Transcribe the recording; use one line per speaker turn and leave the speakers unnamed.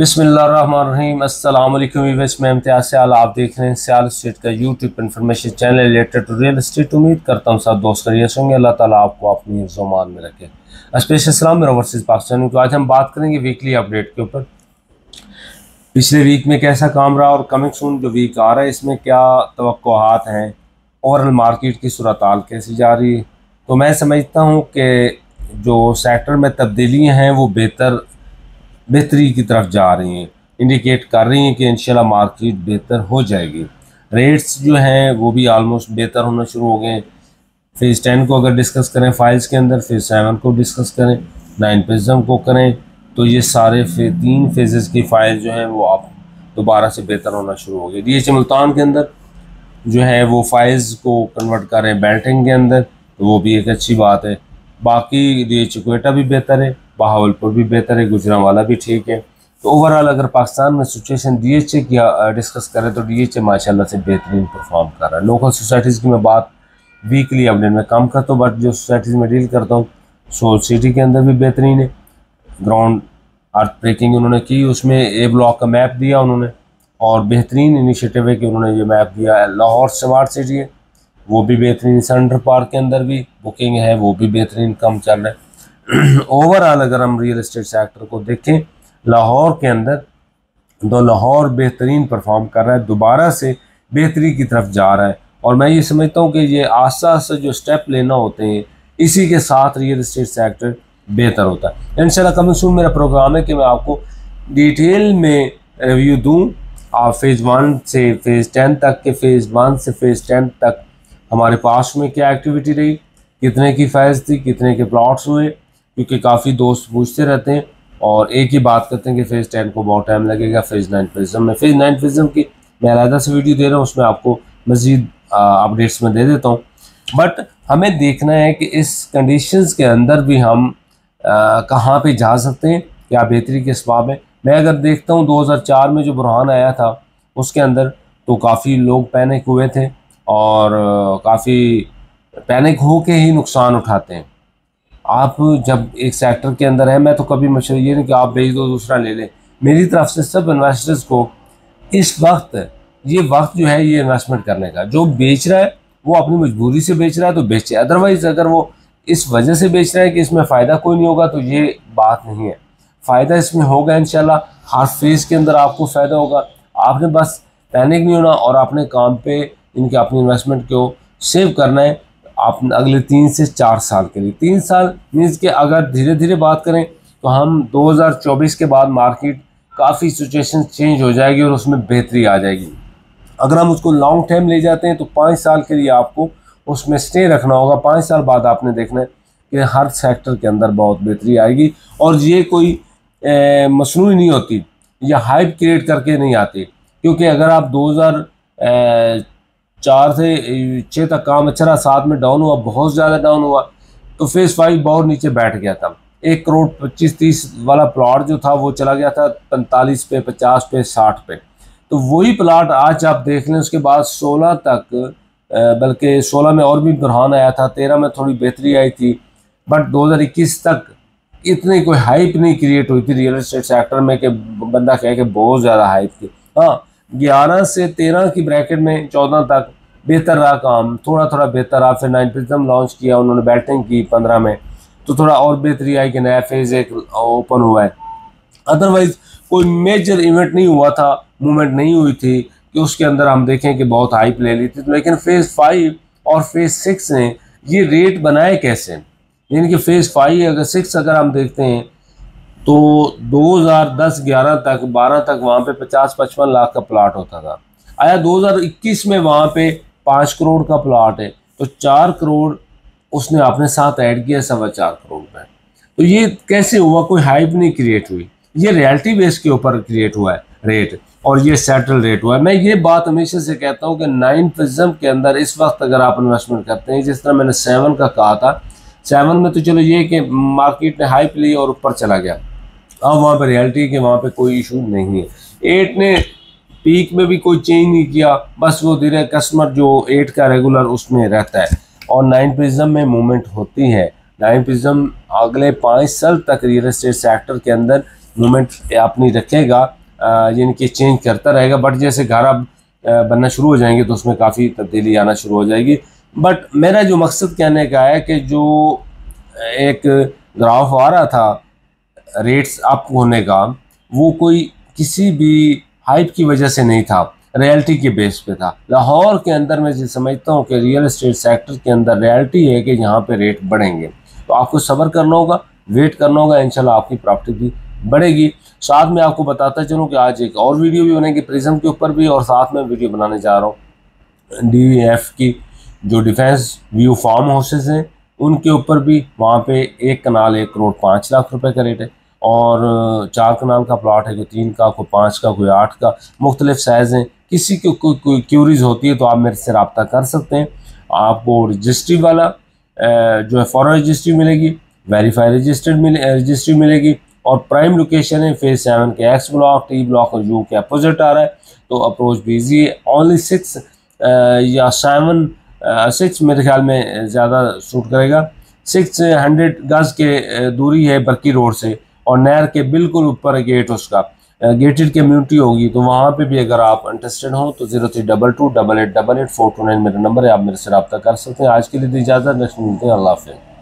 बिस्मिल्लाहिर्रहमानिर्रहीम। अस्सलाम वालेकुम व्यूअर्स, मैं इम्तियाज़ सियाल, आप देख रहे हैं सियाल स्टेट का YouTube information channel related to real estate. उम्मीद करता हूँ सब दोस्त खैरियत होंगे। अल्लाह ताला आपको अपनी हिफ्ज़-ओ-अमान में रखे। स्पेशल सलाम मेरा वर्सेस पाकिस्तान। तो आज हम बात करेंगे वीकली अपडेट के ऊपर। पिछले वीक में कैसा काम रहा और कमिंग सून जो वीक आ रहा है इसमें क्या तवक्कुआत हैं, ओवरऑल मार्केट की सूरत-हाल कैसी जा रही है। तो मैं समझता हूँ कि जो सेक्टर में तब्दीलियाँ हैं वो बेहतरी की तरफ जा रही हैं, इंडिकेट कर रही हैं कि इंशाल्लाह मार्केट बेहतर हो जाएगी। रेट्स जो हैं वो भी आलमोस्ट बेहतर होना शुरू हो गए। फेज़ 10 को अगर डिस्कस करें फाइल्स के अंदर, फेज़ 7 को डिस्कस करें, 9 प्रिज्म को करें, तो ये सारे तीन फेजेस की फाइल जो हैं वो अब दोबारा से बेहतर होना शुरू हो गई। DH मुल्तान के अंदर जो है वो फाइल्स को कन्वर्ट कर रहे हैं बेल्टिंग के अंदर, तो वो भी एक अच्छी बात है। बाकी DH क्वेटा भी बेहतर है, बहावलपुर भी बेहतर है, गुजरांवाला भी ठीक है। तो ओवरऑल अगर पाकिस्तान में सिचुएशन DH की डिस्कस करें तो DH माशाल्लाह से बेहतरीन परफॉर्म कर रहा है। लोकल सोसाइटीज़ की मैं बात वीकली अपडेट में कम करता हूँ, बट जो सोसाइटीज़ में डील करता हूँ सोल सिटी के अंदर भी बेहतरीन है। ग्राउंड अर्थ ब्रेकिंग उन्होंने की, उसमें ए ब्लॉक का मैप दिया उन्होंने, और बेहतरीन इनिशिएटिव है कि उन्होंने ये मैप दिया है। लाहौर स्मार्ट सिटी है, वो भी बेहतरीन। सेंट्रल पार्क के अंदर भी बुकिंग है, वो भी बेहतरीन कम चल रहा है। ओवरऑल अगर हम रियल एस्टेट सेक्टर को देखें लाहौर के अंदर, तो लाहौर बेहतरीन परफॉर्म कर रहा है, दोबारा से बेहतरी की तरफ जा रहा है। और मैं ये समझता हूँ कि ये आस्ता आस्ता जो स्टेप लेना होते हैं इसी के साथ रियल एस्टेट सेक्टर बेहतर होता है। इंशाल्लाह कमिंग सून मेरा प्रोग्राम है कि मैं आपको डिटेल में रिव्यू दूँ। आप फेज़ 1 से फेज़ 10 तक के, फेज़ 1 से फेज़ 10 तक हमारे पास में क्या एक्टिविटी रही, कितने की फाइल्स थी, कितने के प्लॉट्स हुए, क्योंकि काफ़ी दोस्त पूछते रहते हैं और एक ही बात करते हैं कि फेज़ 10 को बहुत टाइम लगेगा। फेज़ 9 प्रिज्म में, फेज़ 9 प्रिज्म की मैं अलग से वीडियो दे रहा हूँ, उसमें आपको मज़ीद अपडेट्स में दे देता हूँ। बट हमें देखना है कि इस कंडीशंस के अंदर भी हम कहाँ पे जा सकते हैं, क्या बेहतरी के असबाब है। मैं अगर देखता हूँ 2004 में जो बुरहान आया था उसके अंदर तो काफ़ी लोग पैनिक हुए थे और काफ़ी पैनिक हो के ही नुकसान उठाते हैं। आप जब एक सेक्टर के अंदर है, मैं तो कभी मशवरा ये नहीं कि आप बेच दो दूसरा ले लें। मेरी तरफ से सब इन्वेस्टर्स को इस वक्त ये वक्त जो है ये इन्वेस्टमेंट करने का, जो बेच रहा है वो अपनी मजबूरी से बेच रहा है तो बेचे, अदरवाइज़ अगर वो इस वजह से बेच रहा है कि इसमें फ़ायदा कोई नहीं होगा तो ये बात नहीं है। फ़ायदा इसमें होगा इंशाल्लाह, हर फेज़ के अंदर आपको फ़ायदा होगा। आपने बस पैनिक नहीं होना और अपने काम पे इनके अपनी इन्वेस्टमेंट को सेव करना है आप अगले 3 से 4 साल के लिए। 3 साल मीन्स कि अगर धीरे धीरे बात करें तो हम 2024 के बाद मार्केट काफ़ी सिचुएशन चेंज हो जाएगी और उसमें बेहतरी आ जाएगी। अगर हम उसको लॉन्ग टर्म ले जाते हैं तो 5 साल के लिए आपको उसमें स्टे रखना होगा। 5 साल बाद आपने देखना है कि हर सेक्टर के अंदर बहुत बेहतरी आएगी और ये कोई मसनूई नहीं होती या हाइप क्रिएट करके नहीं आती। क्योंकि अगर आप 2004 से 6 तक काम अच्छा रहा, 7 में डाउन हुआ, बहुत ज़्यादा डाउन हुआ, तो फेज़ 5 बहुत नीचे बैठ गया था। 1 करोड़ 25-30 वाला प्लॉट जो था वो चला गया था 45 पे, 50 पे, 60 पे। तो वही प्लाट आज आप देख लें, उसके बाद 16 तक, बल्कि 16 में और भी बुरहान आया था, 13 में थोड़ी बेहतरी आई थी, बट 2021 तक इतनी कोई हाइप नहीं क्रिएट हुई थी रियल एस्टेट सेक्टर में कि बंदा कहे कि बहुत ज़्यादा हाइप थी। हाँ, 11 से 13 की ब्रैकेट में 14 तक बेहतर रहा काम, थोड़ा थोड़ा बेहतर रहा। फिर 9 प्रिज्म लॉन्च किया उन्होंने, बैटिंग की 15 में, तो थोड़ा और बेहतरी आई कि नया फेज़ एक ओपन हुआ है। अदरवाइज़ कोई मेजर इवेंट नहीं हुआ था, मूवमेंट नहीं हुई थी कि उसके अंदर हम देखें कि बहुत हाइप ले ली थी। लेकिन फेज़ 5 और फेज़ 6 ने ये रेट बनाए कैसे, यानी कि फेज़ 5 अगर 6 अगर हम देखते हैं तो 2010-11 तक 12 तक वहाँ पे 50-55 लाख का प्लाट होता था। आया 2021 में वहाँ पे 5 करोड़ का प्लाट है, तो 4 करोड़ उसने अपने साथ ऐड किया, 4.25 करोड़ में। तो ये कैसे हुआ, कोई हाइप नहीं क्रिएट हुई, ये रियलिटी बेस के ऊपर क्रिएट हुआ है रेट, और ये सेटल रेट हुआ है। मैं ये बात हमेशा से कहता हूँ कि 9 प्रिज्म के अंदर इस वक्त अगर आप इन्वेस्टमेंट करते हैं, जिस तरह मैंने 7 का कहा था, 7 में तो चलो ये कि मार्केट ने हाइप ली और ऊपर चला गया, अब वहाँ पर रियलिटी के वहाँ पे कोई इशू नहीं है। 8 ने पीक में भी कोई चेंज नहीं किया, बस वो धीरे कस्टमर जो 8 का रेगुलर उसमें रहता है, और 9 प्रिज्म में मूवमेंट होती है। 9 प्रिज्म अगले 5 साल तक रियल एस्टेट सेक्टर के अंदर मूवमेंट अपनी रखेगा, यानी कि चेंज करता रहेगा। बट जैसे घर अब बनना शुरू हो जाएंगे तो उसमें काफ़ी तब्दीली आना शुरू हो जाएगी। बट मेरा जो मकसद कहने का है कि जो एक ग्राफ आ रहा था रेट्स अप होने का, वो कोई किसी भी हाइप की वजह से नहीं था, रियलिटी के बेस पे था। लाहौर के अंदर मैं समझता हूँ कि रियल एस्टेट सेक्टर के अंदर रियलिटी है कि यहाँ पे रेट बढ़ेंगे, तो आपको सब्र करना होगा, वेट करना होगा, इंशाल्लाह आपकी प्रॉपर्टी भी बढ़ेगी। साथ में आपको बताता चलूँ कि आज एक और वीडियो भी बनेगी प्रिज्म के ऊपर भी, और साथ में वीडियो बनाने जा रहा हूँ DVF की जो डिफेंस व्यू फार्म हाउसेज हैं उनके ऊपर भी। वहाँ पे एक कनाल 1,05,00,000 का रेट है, और 4 कनाल का प्लॉट है, कोई 3 का, कोई 5 का, कोई 8 का, मुख्तलिफ साइज़ हैं। किसी को कोई क्यूरीज होती है तो आप मेरे से रब्ता कर सकते हैं। आपको रजिस्ट्री वाला जो है फॉरन रजिस्ट्री मिलेगी, वेरीफाई रजिस्ट्री मिलेगी, और प्राइम लोकेशन है फेज 7 के एक्स ब्लॉक, टी ब्लॉक और यू के अपोजिट आ रहा है, तो अप्रोच भी ईजी है। ओनली 6 या 6 मेरे ख्याल में ज़्यादा सूट करेगा। 600 गज के दूरी है बरकी रोड से, और नहर के बिल्कुल ऊपर गेट उसका गेटेड कम्युनिटी होगी। तो वहाँ पे भी अगर आप इंटरेस्टेड हो तो 03228888 429 मेरा नंबर है, आप मेरे से रब्ता कर सकते हैं। आज के लिए तो इजाज़त, नेक्स्ट मिलते हैं, अल्लाह हाफ़िज़।